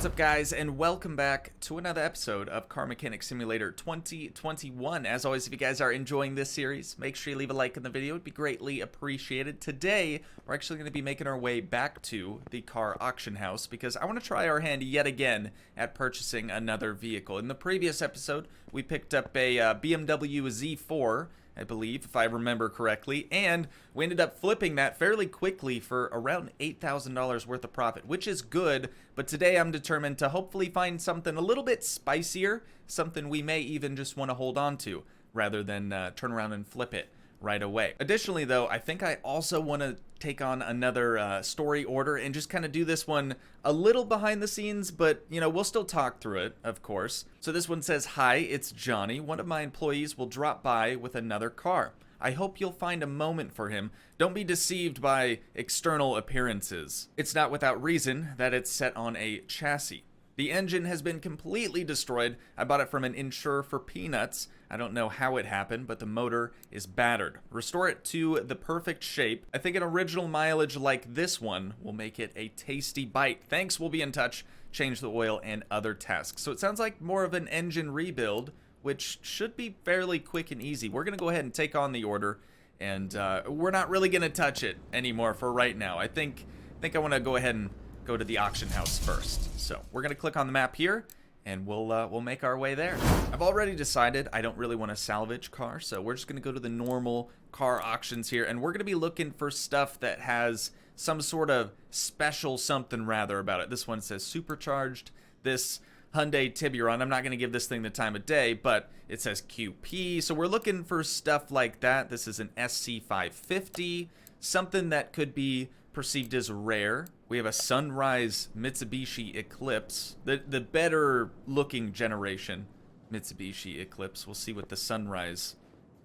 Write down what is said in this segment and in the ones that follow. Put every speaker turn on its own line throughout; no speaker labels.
What's up, guys, and welcome back to another episode of Car Mechanic Simulator 2021. As always, if you guys are enjoying this series, make sure you leave a like in the video. It'd be greatly appreciated. Today, we're actually going to be making our way back to the car auction house because I want to try our hand yet again at purchasing another vehicle. In the previous episode, we picked up a BMW Z4, I believe, if I remember correctly, and we ended up flipping that fairly quickly for around $8,000 worth of profit, which is good, but today I'm determined to hopefully find something a little bit spicier, something we may even just want to hold on to, rather than turn around and flip it right away. Additionally, though, I think I also want to take on another story order and just kind of do this one a little behind the scenes, but, you know, we'll still talk through it, of course. So this one says, "Hi, it's Johnny. One of my employees will drop by with another car. I hope you'll find a moment for him. Don't be deceived by external appearances. It's not without reason that it's set on a chassis. The engine has been completely destroyed. I bought it from an insurer for peanuts. I don't know how it happened, but the motor is battered. Restore it to the perfect shape. I think an original mileage like this one will make it a tasty bite. Thanks, we'll be in touch. Change the oil and other tasks." So it sounds like more of an engine rebuild, which should be fairly quick and easy. We're going to go ahead and take on the order, and we're not really going to touch it anymore for right now. I think I want to go ahead and go to the auction house first. So we're going to click on the map here, and we'll make our way there. I've already decided I don't really want to salvage car, so we're just going to go to the normal car auctions here, and we're going to be looking for stuff that has some sort of special something rather about it. This one says supercharged. This Hyundai Tiburon, I'm not going to give this thing the time of day, but it says QP, so we're looking for stuff like that. This is an SC550, something that could be perceived as rare. We have a Sunrise Mitsubishi Eclipse, the better looking generation Mitsubishi Eclipse. We'll see what the Sunrise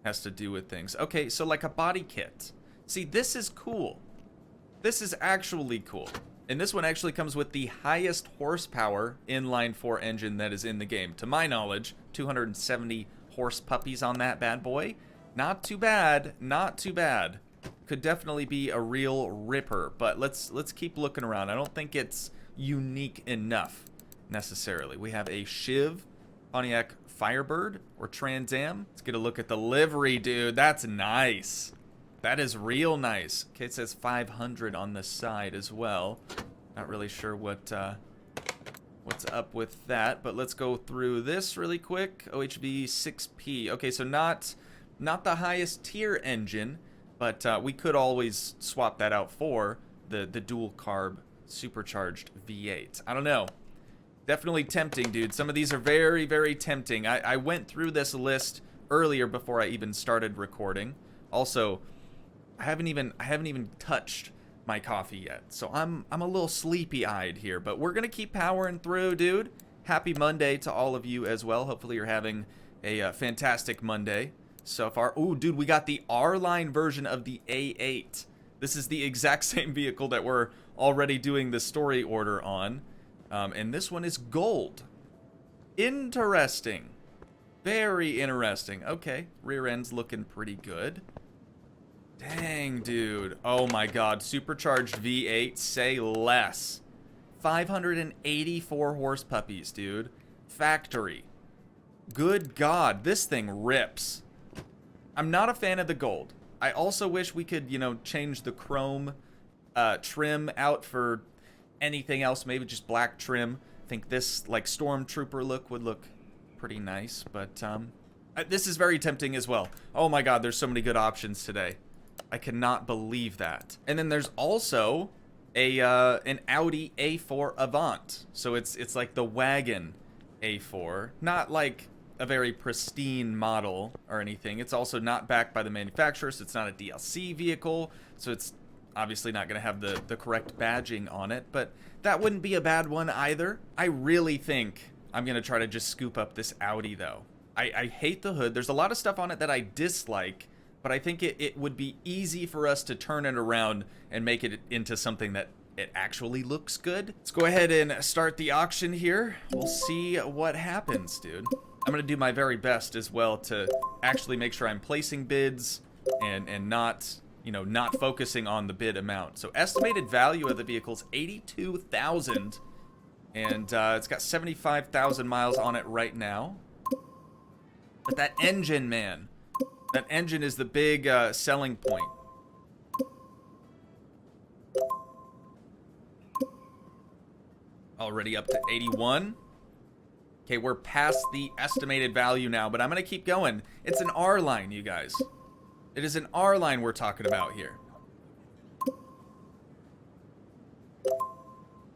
has to do with things. Okay, so like a body kit. See, this is cool. This is actually cool. And this one actually comes with the highest horsepower inline 4 engine that is in the game. To my knowledge, 270 horse puppies on that bad boy. Not too bad, not too bad. Could definitely be a real ripper, but let's keep looking around. I don't think it's unique enough necessarily. We have a Shiv Pontiac Firebird or Trans Am. Let's get a look at the livery, dude. That's nice. That is real nice. Okay, it says 500 on the side as well. Not really sure what's up with that, but let's go through this really quick. OHV 6P. Okay, so not the highest tier engine, but we could always swap that out for the dual carb supercharged V8. I don't know. Definitely tempting, dude. Some of these are very, very tempting. I went through this list earlier before I even started recording. Also, I haven't even touched my coffee yet, so I'm a little sleepy-eyed here, but we're gonna keep powering through, dude. Happy Monday to all of you as well. Hopefully you're having a fantastic Monday so far. Ooh, dude, we got the R-Line version of the A8. This is the exact same vehicle that we're already doing the story order on, and this one is gold. Interesting. Very interesting. Okay, rear end's looking pretty good. Dang, dude. Oh my god. Supercharged V8. Say less. 584 horse puppies, dude. Factory. Good god. This thing rips. I'm not a fan of the gold. I also wish we could, you know, change the chrome trim out for anything else. Maybe just black trim. I think this, like, Stormtrooper look would look pretty nice. But, this is very tempting as well. Oh my god. There's so many good options today. I cannot believe that. And then there's also an Audi A4 Avant. So it's like the wagon A4. Not like a very pristine model or anything. It's also not backed by the manufacturer, so it's not a DLC vehicle. So it's obviously not going to have the correct badging on it. But that wouldn't be a bad one either. I really think I'm going to try to just scoop up this Audi, though. I hate the hood. There's a lot of stuff on it that I dislike, but I think it would be easy for us to turn it around and make it into something that it actually looks good. Let's go ahead and start the auction here. We'll see what happens, dude. I'm gonna do my very best as well to actually make sure I'm placing bids and not, you know, not focusing on the bid amount. So estimated value of the vehicle is $82,000. And it's got 75,000 miles on it right now. But that engine, man. That engine is the big selling point. Already up to 81. Okay, we're past the estimated value now, but I'm going to keep going. It's an R line, you guys. It is an R line we're talking about here.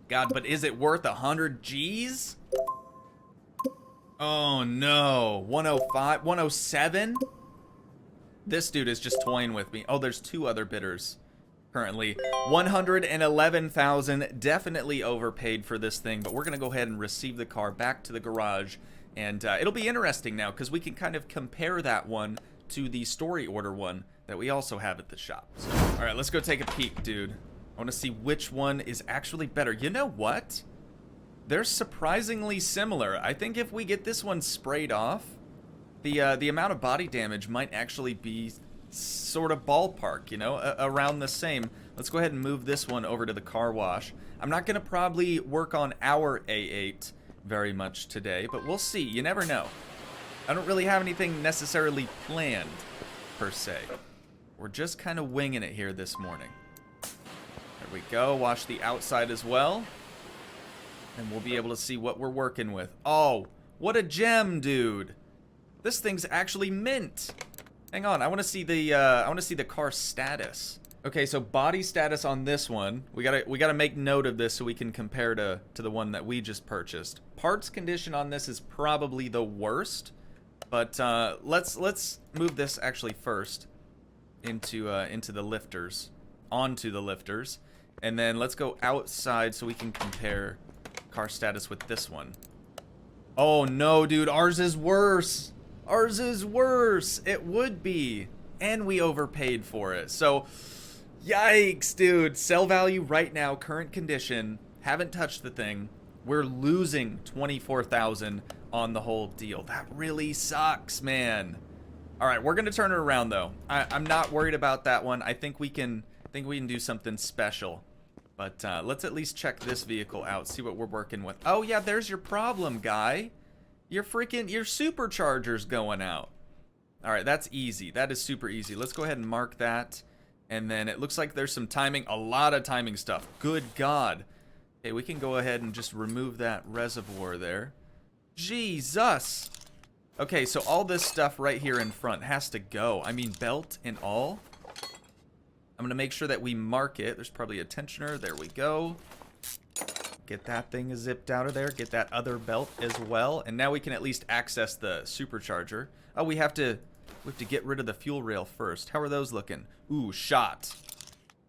God, but is it worth 100 G's? Oh no, 105, 107? This dude is just toying with me. Oh, there's two other bidders currently. 111,000, definitely overpaid for this thing, but we're gonna go ahead and receive the car back to the garage, and it'll be interesting now because we can kind of compare that one to the story order one that we also have at the shop. So, all right, let's go take a peek, dude. I want to see which one is actually better. You know what? They're surprisingly similar. I think if we get this one sprayed off, the amount of body damage might actually be sort of ballpark, you know, around the same. Let's go ahead and move this one over to the car wash. I'm not going to probably work on our A8 very much today, but we'll see. You never know. I don't really have anything necessarily planned, per se. We're just kind of winging it here this morning. There we go. Wash the outside as well. And we'll be able to see what we're working with. Oh, what a gem, dude. This thing's actually mint. Hang on, I want to see the car status. Okay, so body status on this one. We gotta make note of this so we can compare to the one that we just purchased. Parts condition on this is probably the worst, but let's move this actually first into the lifters, onto the lifters, and then let's go outside so we can compare car status with this one. Oh no, dude, ours is worse. Ours is worse. It would be. And we overpaid for it. So, yikes, dude. Sell value right now, current condition. Haven't touched the thing. We're losing 24,000 on the whole deal. That really sucks, man. All right, we're going to turn it around, though. I'm not worried about that one. I think we can do something special. But let's at least check this vehicle out, see what we're working with. Oh, yeah, there's your problem, guy. Your supercharger's going out. All right, that's easy. That is super easy. Let's go ahead and mark that. And then it looks like there's some timing, a lot of timing stuff. Good God. Okay, we can go ahead and just remove that reservoir there. Jesus. Okay, so all this stuff right here in front has to go. I mean, belt and all. I'm going to make sure that we mark it. There's probably a tensioner. There we go. Get that thing zipped out of there. Get that other belt as well. And now we can at least access the supercharger. Oh, we have to get rid of the fuel rail first. How are those looking? Ooh, shot.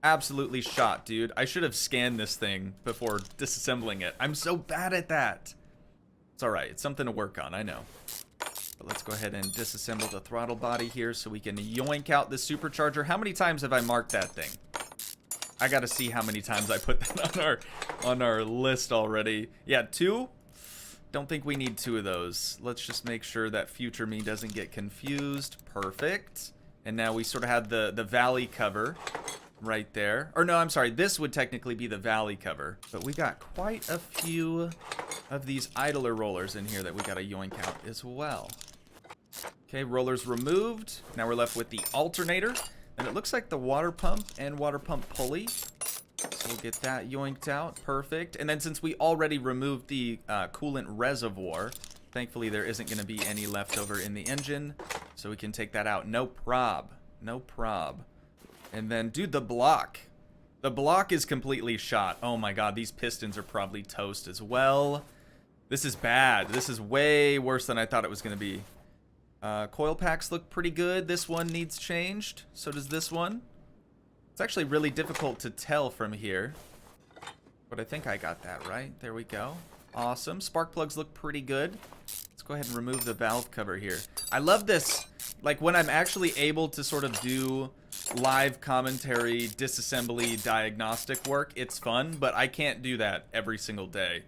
Absolutely shot, dude. I should have scanned this thing before disassembling it. I'm so bad at that. It's all right. It's something to work on, I know. But let's go ahead and disassemble the throttle body here so we can yoink out the supercharger. How many times have I marked that thing? I gotta see how many times I put that on our list already. Yeah, 2? Don't think we need 2 of those. Let's just make sure that future me doesn't get confused. Perfect. And now we sort of have the valley cover right there. Or no, I'm sorry, this would technically be the valley cover. But we got quite a few of these idler rollers in here that we gotta yoink out as well. Okay, rollers removed. Now we're left with the alternator. And it looks like the water pump and water pump pulley. So we'll get that yoinked out. Perfect. And then since we already removed the coolant reservoir, thankfully there isn't going to be any left over in the engine. So we can take that out. No prob. No prob. And then, dude, the block. The block is completely shot. Oh my god, these pistons are probably toast as well. This is bad. This is way worse than I thought it was going to be. Coil packs look pretty good. This one needs changed. So does this one. It's actually really difficult to tell from here. But I think I got that right. There we go. Awesome. Spark plugs look pretty good. Let's go ahead and remove the valve cover here. I love this. Like when I'm actually able to sort of do live commentary, disassembly, diagnostic work, it's fun. But I can't do that every single day.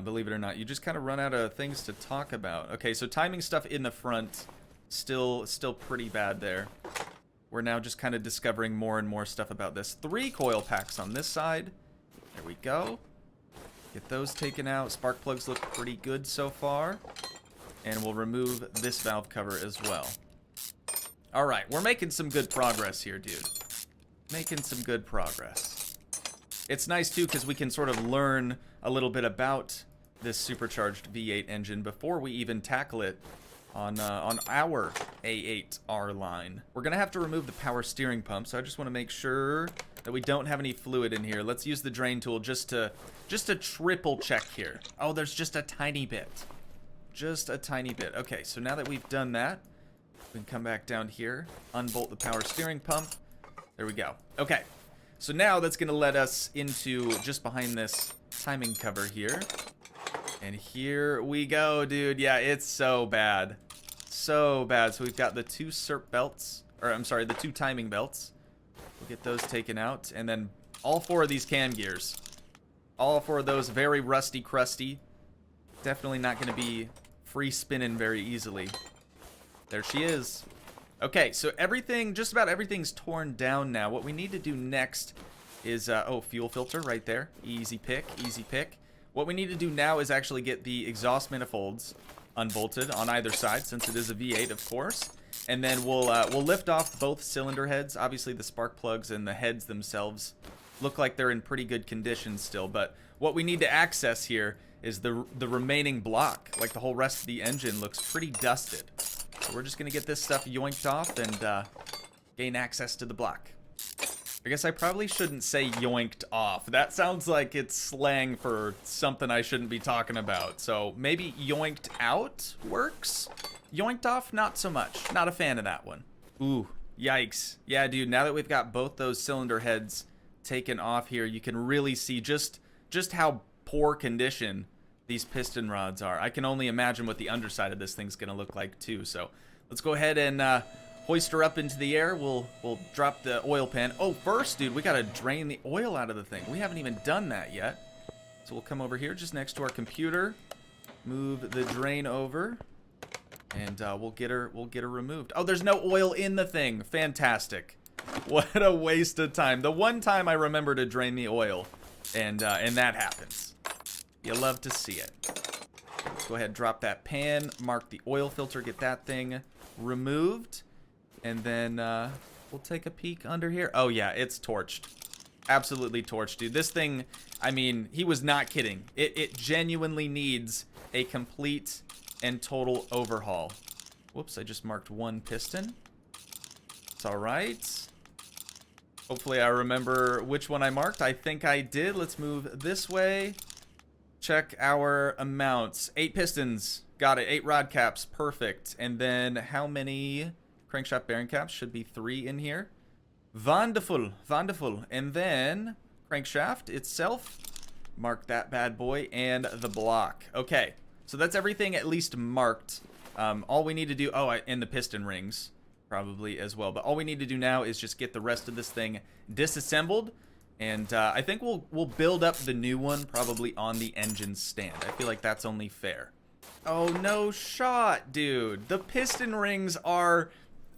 Believe it or not, you just kind of run out of things to talk about. Okay, so timing stuff in the front, still pretty bad there. We're now just kind of discovering more and more stuff about this. 3 coil packs on this side. There we go. Get those taken out. Spark plugs look pretty good so far. And we'll remove this valve cover as well. All right, we're making some good progress here, dude. Making some good progress. It's nice, too, because we can sort of learn a little bit about this supercharged V8 engine before we even tackle it on our A8R line. We're going to have to remove the power steering pump, so I just want to make sure that we don't have any fluid in here. Let's use the drain tool just to triple check here. Oh, there's just a tiny bit. Just a tiny bit. Okay, so now that we've done that, we can come back down here, unbolt the power steering pump. There we go. Okay, so now that's going to let us into just behind this timing cover here. And here we go, dude. Yeah, it's so bad. So bad. So we've got the two SERP belts, or I'm sorry, the two timing belts. We'll get those taken out. And then all four of these cam gears. All four of those very rusty, crusty. Definitely not going to be free spinning very easily. There she is. Okay, so everything, just about everything's torn down now. What we need to do next is, oh, fuel filter right there. Easy pick, easy pick. What we need to do now is actually get the exhaust manifolds unbolted on either side, since it is a V8, of course. And then we'll lift off both cylinder heads. Obviously, the spark plugs and the heads themselves look like they're in pretty good condition still. But what we need to access here is the remaining block. Like, the whole rest of the engine looks pretty dusted. So we're just going to get this stuff yoinked off and gain access to the block. I guess I probably shouldn't say yoinked off. That sounds like it's slang for something I shouldn't be talking about. So maybe yoinked out works? Yoinked off, not so much. Not a fan of that one. Ooh, yikes. Yeah, dude, now that we've got both those cylinder heads taken off here, you can really see just how poor condition these piston rods are. I can only imagine what the underside of this thing's gonna look like too. So let's go ahead and hoist her up into the air. We'll drop the oil pan. Oh, first, dude, we gotta drain the oil out of the thing. We haven't even done that yet. So we'll come over here just next to our computer, move the drain over, and we'll get her removed. Oh, there's no oil in the thing. Fantastic. What a waste of time. The one time I remember to drain the oil, and that happens. You love to see it. Let's go ahead and drop that pan, mark the oil filter, get that thing removed. And then we'll take a peek under here. Oh, yeah, it's torched. Absolutely torched, dude. This thing, I mean, he was not kidding. It genuinely needs a complete and total overhaul. Whoops, I just marked one piston. It's all right. Hopefully I remember which one I marked. I think I did. Let's move this way. Check our amounts. 8 pistons. Got it. 8 rod caps. Perfect. And then how many crankshaft bearing caps? Should be 3 in here. Wonderful. Wonderful. And then crankshaft itself. Mark that bad boy. And the block. Okay. So that's everything at least marked. All we need to do... Oh, and the piston rings probably as well. But all we need to do now is just get the rest of this thing disassembled. And I think we'll build up the new one probably on the engine stand. I feel like that's only fair. Oh, no shot, dude. The piston rings are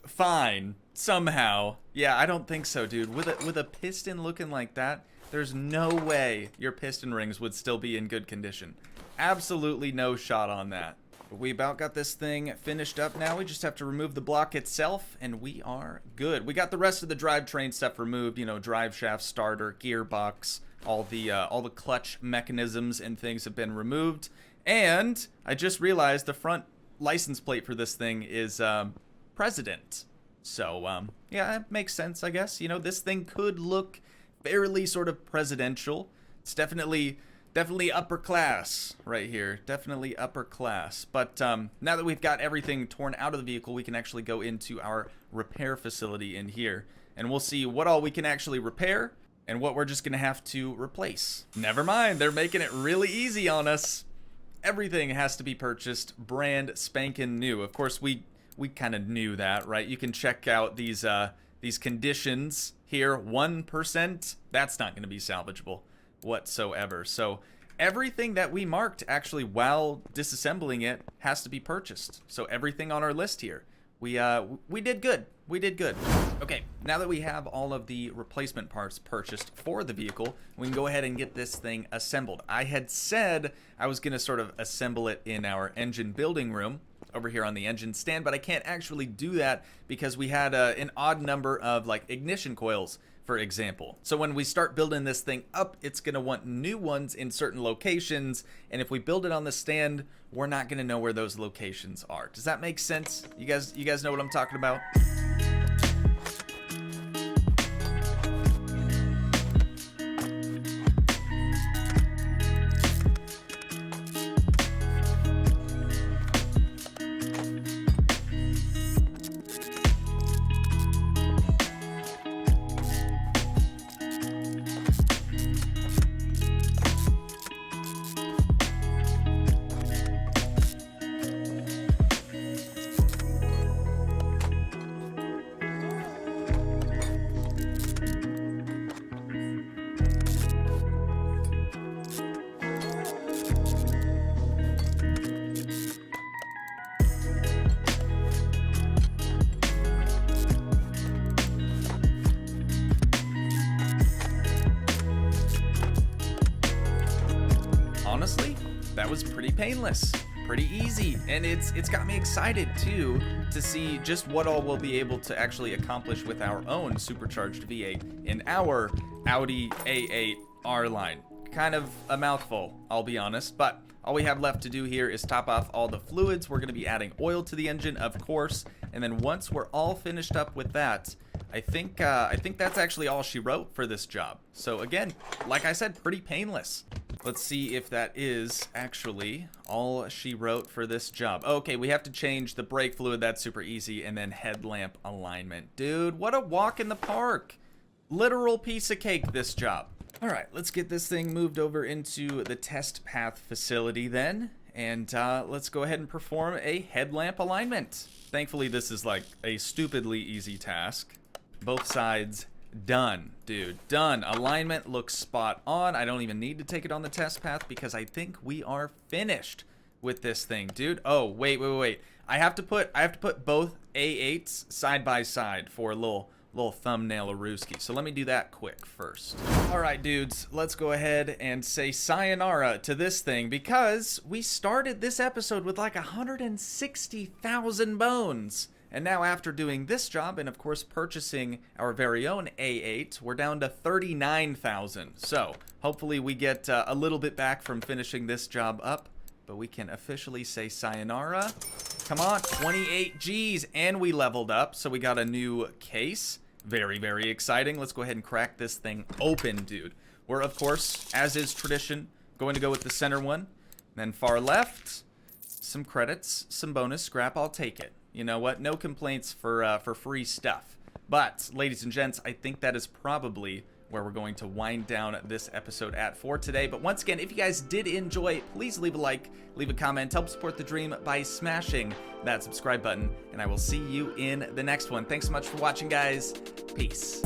fine somehow. Yeah, I don't think so, dude. With a piston looking like that, there's no way your piston rings would still be in good condition. Absolutely no shot on that. We about got this thing finished up now. We just have to remove the block itself, and we are good. We got the rest of the drivetrain stuff removed, you know, drive shaft, starter, gearbox, all the clutch mechanisms and things have been removed. And I just realized the front license plate for this thing is President. So, yeah, it makes sense, I guess. You know, this thing could look fairly sort of presidential. It's definitely upper class right here. Definitely upper class. But now that we've got everything torn out of the vehicle, we can actually go into our repair facility in here. And we'll see what all we can actually repair and what we're just going to have to replace. Never mind. They're making it really easy on us. Everything has to be purchased brand spanking new. Of course, we kind of knew that, right? You can check out these conditions here. 1%. That's not going to be salvageable whatsoever. So everything that we marked actually while disassembling it has to be purchased. So everything on our list here, we did good. We did good. Okay, now that we have all of the replacement parts purchased for the vehicle, we can go ahead and get this thing assembled. I had said I was going to sort of assemble it in our engine building room over here on the engine stand, but I can't actually do that because we had an odd number of like ignition coils, for example. So when we start building this thing up, it's going to want new ones in certain locations, and if we build it on the stand, we're not going to know where those locations are. Does that make sense? You guys know what I'm talking about? Honestly, that was pretty painless, pretty easy, and it's got me excited too to see just what all we'll be able to actually accomplish with our own supercharged V8 in our Audi A8 R line. Kind of a mouthful, I'll be honest, but all we have left to do here is top off all the fluids. We're going to be adding oil to the engine, of course, and then once we're all finished up with that, I think that's actually all she wrote for this job. So again, like I said, pretty painless. Let's see if that is actually all she wrote for this job. Okay, we have to change the brake fluid. That's super easy. And then headlamp alignment. Dude, what a walk in the park. Literal piece of cake, this job. All right, let's get this thing moved over into the test path facility then. And let's go ahead and perform a headlamp alignment. Thankfully, this is like a stupidly easy task. Both sides done, dude, done. Alignment looks spot on. I don't even need to take it on the test path because I think we are finished with this thing, dude. Oh, wait. I have to put both A8s side by side for a little thumbnail-a-rooski. So let me do that quick first. All right, dudes, let's go ahead and say sayonara to this thing because we started this episode with like 160,000 bones. And now after doing this job and of course purchasing our very own A8, we're down to 39,000. So hopefully we get a little bit back from finishing this job up, but we can officially say sayonara. Come on, 28 G's, and we leveled up. So we got a new case. Very, very exciting. Let's go ahead and crack this thing open, dude. We're, of course, as is tradition, going to go with the center one. Then far left, some credits, some bonus scrap. I'll take it. You know what? No complaints for free stuff. But, ladies and gents, I think that is probably where we're going to wind down this episode at for today. But once again, if you guys did enjoy, please leave a like, leave a comment, help support the dream by smashing that subscribe button, and I will see you in the next one. Thanks so much for watching, guys. Peace.